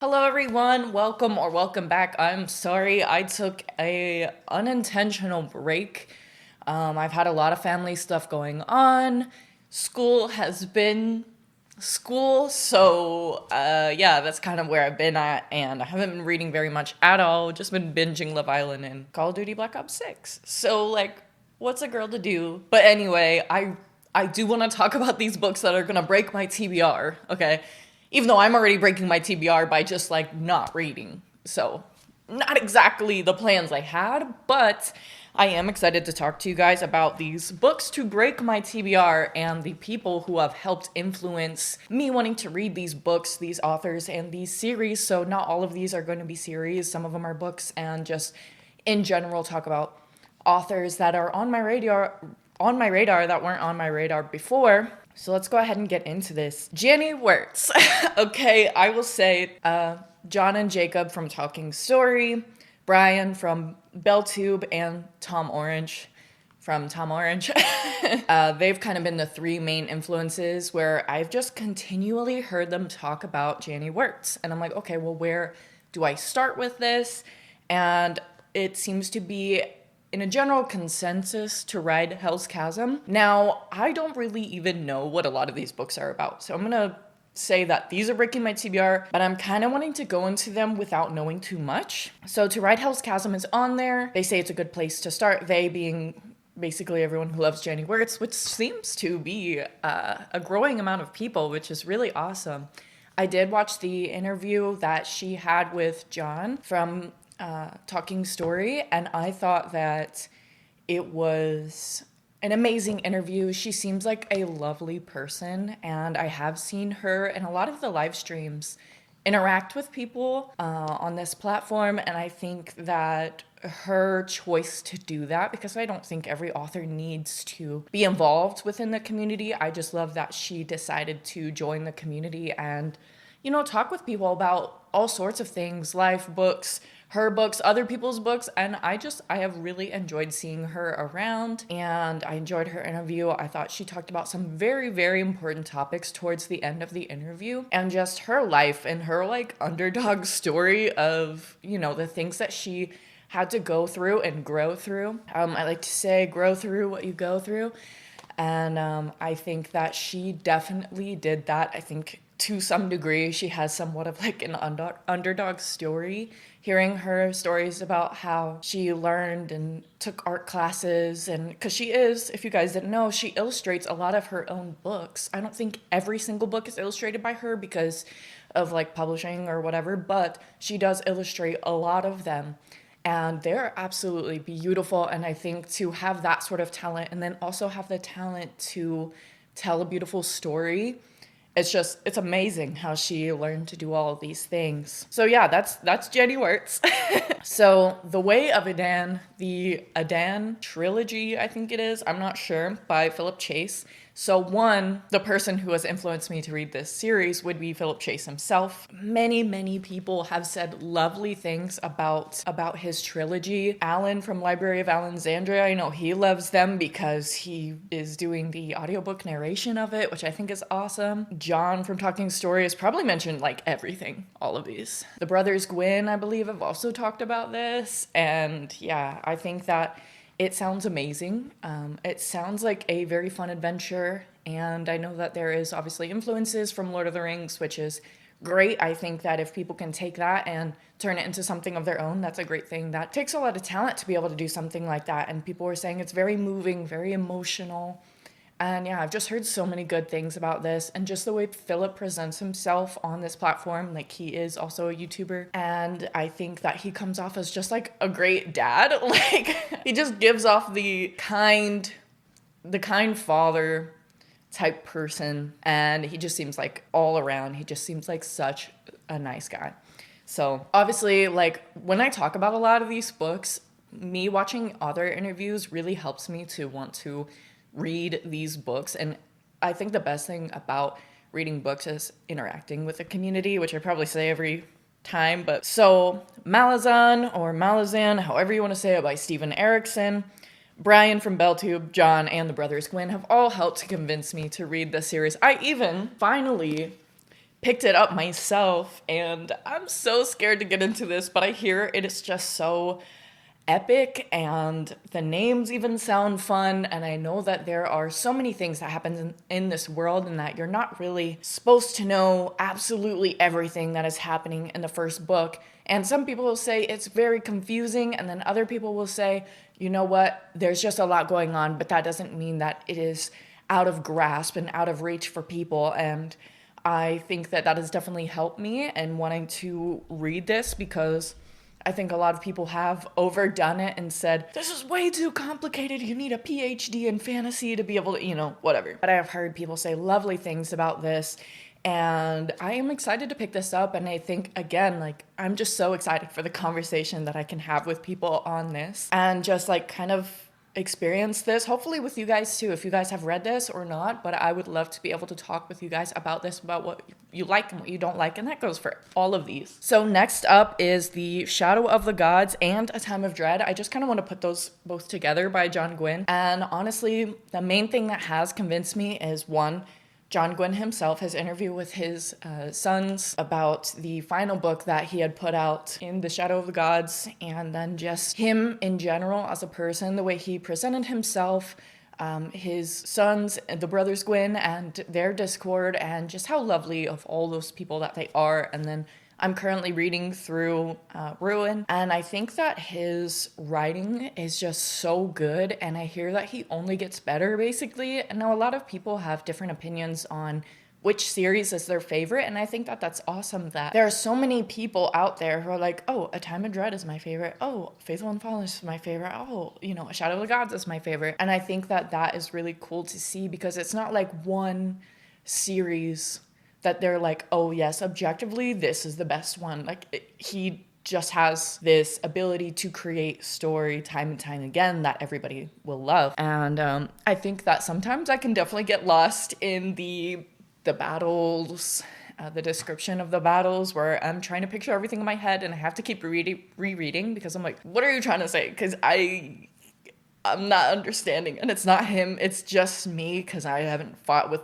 Hello everyone, welcome back. I'm sorry I took a unintentional break. I've had a lot of family stuff going on. School has been school, so yeah, that's kind of where I've been at, and I haven't been reading very much at all. Just been binging Love Island and Call of Duty Black Ops 6. So like, what's a girl to do? But anyway, I do want to talk about these books that are gonna break my TBR, okay? Even though I'm already breaking my TBR by just like not reading. So, not exactly the plans I had, but I am excited to talk to you guys about these books to break my TBR and the people who have helped influence me wanting to read these books, these authors, and these series. So, not all of these are going to be series, some of them are books, and just in general talk about authors that are on my radar that weren't on my radar before. So let's go ahead and get into this. Jenny Wirtz. Okay, I will say John and Jacob from Talking Story, Brian from Belltube, and Tom Orange from Tom Orange. They've kind of been the three main influences where I've just continually heard them talk about Jenny Wirtz. And I'm like, okay, well, where do I start with this? And it seems to be in a general consensus to ride Hell's Chasm. Now, I don't really even know what a lot of these books are about, so I'm gonna say that these are breaking my TBR, but I'm kind of wanting to go into them without knowing too much. So To Ride Hell's Chasm is on there. They say it's a good place to start, they being basically everyone who loves Jenny Wirtz, which seems to be a growing amount of people, which is really awesome. I did watch the interview that she had with John from Talking Story, and I thought that it was an amazing interview. She seems like a lovely person, and I have seen her in a lot of the live streams interact with people on this platform, and I think that her choice to do that, because I don't think every author needs to be involved within the community. I just love that she decided to join the community and, you know, talk with people about all sorts of things, life, books, her books, other people's books, and I have really enjoyed seeing her around, and I enjoyed her interview. I thought she talked about some very, very important topics towards the end of the interview, and just her life and her like underdog story of, you know, the things that she had to go through and grow through. I like to say, grow through what you go through, and I think that she definitely did that. I think to some degree, she has somewhat of like an underdog story. Hearing her stories about how she learned and took art classes, and because she is, if you guys didn't know, she illustrates a lot of her own books. I don't think every single book is illustrated by her because of like publishing or whatever, but she does illustrate a lot of them. And they're absolutely beautiful. And I think to have that sort of talent and then also have the talent to tell a beautiful story, it's amazing how she learned to do all of these things. So yeah, that's Jenny Wirtz. So The Way of Adan, the Adan trilogy, I think it is, I'm not sure, by Philip Chase. So one, the person who has influenced me to read this series would be Philip Chase himself. Many, many people have said lovely things about his trilogy. Alan from Library of Alexandria, I know he loves them because he is doing the audiobook narration of it, which I think is awesome. John from Talking Story has probably mentioned like everything, all of these. The brothers Gwyn, I believe, have also talked about this. And yeah, I think that it sounds amazing. It sounds like a very fun adventure, and I know that there is obviously influences from Lord of the Rings, which is great. I think that if people can take that and turn it into something of their own, that's a great thing. That takes a lot of talent to be able to do something like that, and people were saying it's very moving, very emotional. And yeah, I've just heard so many good things about this, and just the way Philip presents himself on this platform, like he is also a YouTuber, and I think that he comes off as just like a great dad. Like he just gives off the kind father type person, and he just seems like all around, he just seems like such a nice guy. So obviously, like when I talk about a lot of these books, me watching other interviews really helps me to want to read these books. And I think the best thing about reading books is interacting with the community, which I probably say every time. But so Malazan, or Malazan, however you want to say it, by Steven Erikson, Brian from Belltube, John, and the brothers Gwyn have all helped to convince me to read this series. I even finally picked it up myself, and I'm so scared to get into this, but I hear it is just so epic, and the names even sound fun, and I know that there are so many things that happen in this world, and that you're not really supposed to know absolutely everything that is happening in the first book. And some people will say it's very confusing, and then other people will say, you know what, there's just a lot going on, but that doesn't mean that it is out of grasp and out of reach for people. And I think that that has definitely helped me in wanting to read this, because I think a lot of people have overdone it and said, this is way too complicated. You need a PhD in fantasy to be able to, whatever. But I have heard people say lovely things about this, and I am excited to pick this up. And I think, again, like, I'm just so excited for the conversation that I can have with people on this, and just like kind of experience this, hopefully with you guys too, if you guys have read this or not. But I would love to be able to talk with you guys about this, about what you like and what you don't like, and that goes for all of these. So next up is The Shadow of the Gods and A Time of Dread. I just kind of want to put those both together by John Gwynne, and honestly, the main thing that has convinced me is, one, John Gwynne himself, his interview with his sons about the final book that he had put out in The Shadow of the Gods, and then just him in general as a person, the way he presented himself, his sons, the brothers Gwynne, and their discord, and just how lovely of all those people that they are. And then I'm currently reading through Ruin, and I think that his writing is just so good, and I hear that he only gets better, basically. And now a lot of people have different opinions on which series is their favorite, and I think that that's awesome that there are so many people out there who are like, oh, A Time of Dread is my favorite, oh, Faithful and Fallen is my favorite, oh, A Shadow of the Gods is my favorite. And I think that that is really cool to see, because it's not like one series that they're like, oh yes, objectively, this is the best one. Like, he just has this ability to create story time and time again that everybody will love. And I think that sometimes I can definitely get lost in the battles, the description of the battles, where I'm trying to picture everything in my head, and I have to keep rereading, because I'm like, what are you trying to say? Because I'm not understanding, and it's not him, it's just me, because I haven't fought with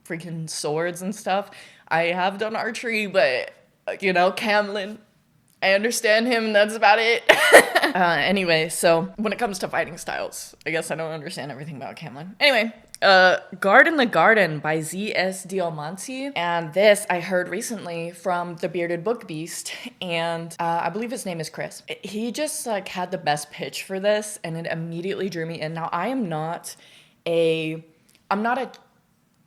freaking swords and stuff. I have done archery, but Camlin, I understand him, and that's about it. Anyway, so when it comes to fighting styles, I guess I don't understand everything about Camlin. Anyway, Guard in the Garden by Z.S. Diamanti, and this I heard recently from the Bearded Book Beast, and I believe his name is Chris. He just had the best pitch for this, and it immediately drew me in. Now, I'm not a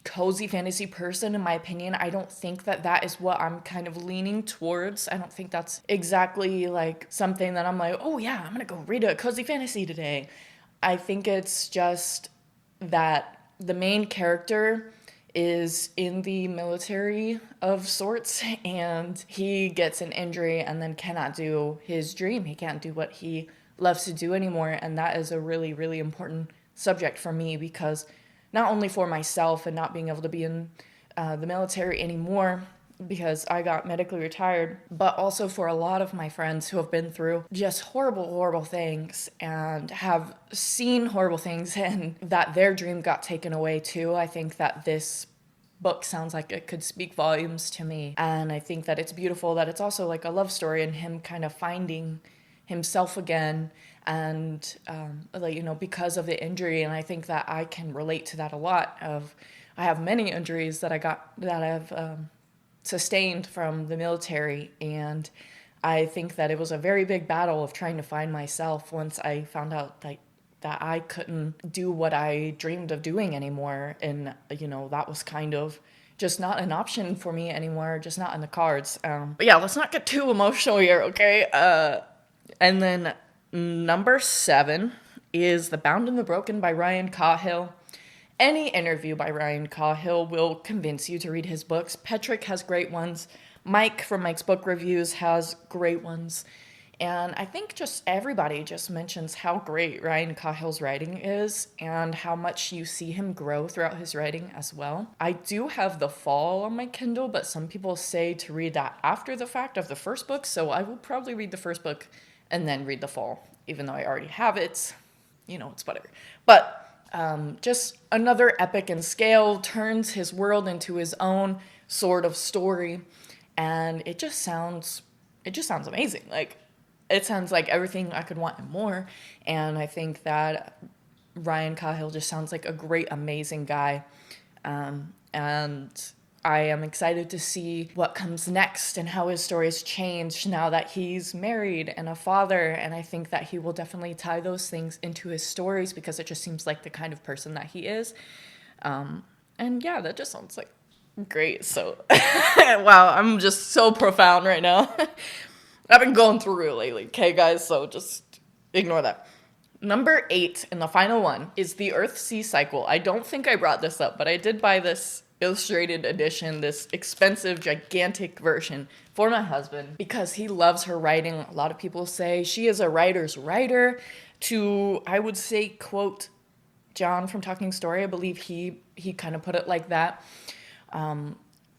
cozy fantasy person, in my opinion. I don't think that that is what I'm kind of leaning towards. I don't think that's exactly like something that I'm like, oh yeah, I'm gonna go read a cozy fantasy today. I think it's just that the main character is in the military of sorts, and he gets an injury and then cannot do his dream. He can't do what he loves to do anymore, and that is a really, really important subject for me, because not only for myself and not being able to be in the military anymore because I got medically retired, but also for a lot of my friends who have been through just horrible, horrible things and have seen horrible things, and that their dream got taken away too. I think that this book sounds like it could speak volumes to me, and I think that it's beautiful that it's also like a love story and him kind of finding himself again, and because of the injury. And I think that I can relate to that a lot. I have many injuries that I've sustained from the military, and I think that it was a very big battle of trying to find myself once I found out that I couldn't do what I dreamed of doing anymore, and that was kind of just not an option for me anymore, just not in the cards. But yeah, let's not get too emotional here, okay? And then number 7 is The Bound and the Broken by Ryan Cahill. Any interview by Ryan Cahill will convince you to read his books. Petrick has great ones. Mike from Mike's Book Reviews has great ones. And I think just everybody just mentions how great Ryan Cahill's writing is and how much you see him grow throughout his writing as well. I do have The Fall on my Kindle, but some people say to read that after the fact of the first book, so I will probably read the first book and then read The Fall, even though I already have it. It's whatever. But just another epic in scale, turns his world into his own, sort of story, and it just sounds amazing. Like, it sounds like everything I could want and more. And I think that Ryan Cahill just sounds like a great, amazing guy. And I am excited to see what comes next and how his story has changed now that he's married and a father. And I think that he will definitely tie those things into his stories, because it just seems like the kind of person that he is. And yeah, that just sounds like great. So, wow, I'm just so profound right now. I've been going through it lately, okay, guys? So just ignore that. Number 8, and the final one, is the Earth-Sea Cycle. I don't think I brought this up, but I did buy this illustrated edition, this expensive, gigantic version for my husband, because he loves her writing. A lot of people say she is a writer's writer. To, I would say, quote John from Talking Story, I believe he kind of put it like that.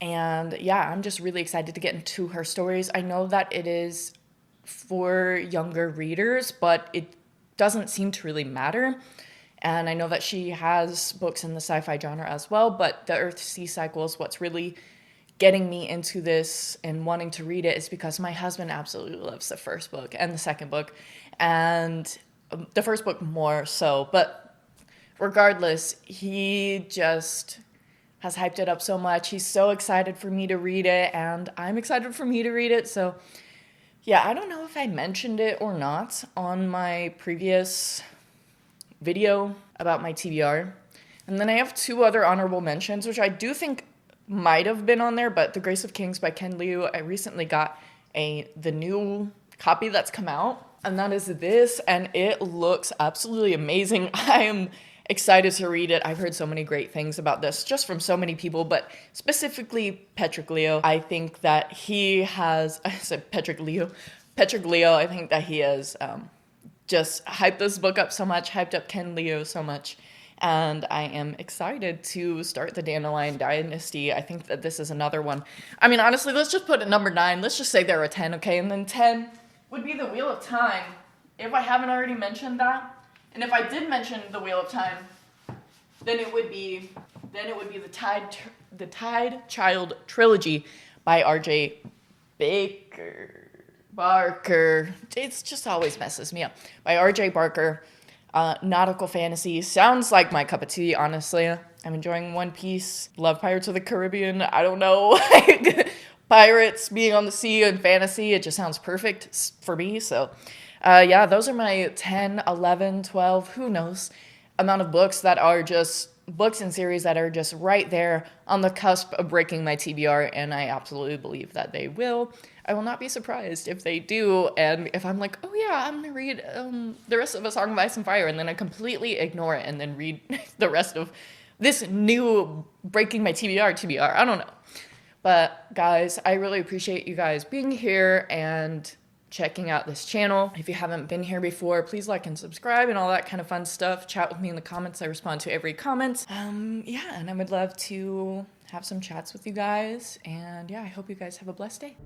And yeah, I'm just really excited to get into her stories. I know that it is for younger readers, but it doesn't seem to really matter. And I know that she has books in the sci-fi genre as well, but the Earth-Sea Cycle is what's really getting me into this and wanting to read it, is because my husband absolutely loves the first book and the second book, and the first book more so. But regardless, he just has hyped it up so much. He's so excited for me to read it, and I'm excited for me to read it. So yeah, I don't know if I mentioned it or not on my previous video about my TBR. And then I have 2 other honorable mentions, which I do think might have been on there, but The Grace of Kings by Ken Liu. I recently got the new copy that's come out, and that is this, and it looks absolutely amazing. I am excited to read it. I've heard so many great things about this just from so many people, but specifically Patrick Leo. I think that he has, I said Patrick Leo, I think that he has just hyped this book up so much, hyped up Ken Liu so much, and I am excited to start the Dandelion Dynasty. I think that this is another one. I mean, honestly, let's just put it number 9. Let's just say there are 10, okay? And then 10 would be the Wheel of Time, if I haven't already mentioned that. And if I did mention the Wheel of Time, then it would be the Tide Child Trilogy by R.J. Barker. It just always messes me up. By R.J. Barker. Nautical fantasy. Sounds like my cup of tea, honestly. I'm enjoying One Piece. Love Pirates of the Caribbean. I don't know. Pirates being on the sea and fantasy. It just sounds perfect for me. So, yeah, those are my 10, 11, 12, who knows, amount of books that are just books and series that are just right there on the cusp of breaking my TBR, and I absolutely believe that they will. I will not be surprised if they do, and if I'm like, oh yeah, I'm gonna read the rest of A Song of Ice and Fire, and then I completely ignore it and then read the rest of this new breaking my TBR, I don't know. But guys, I really appreciate you guys being here and checking out this channel. If you haven't been here before, please like and subscribe and all that kind of fun stuff. Chat with me in the comments. I respond to every comment. Yeah, and I would love to have some chats with you guys. And yeah, I hope you guys have a blessed day.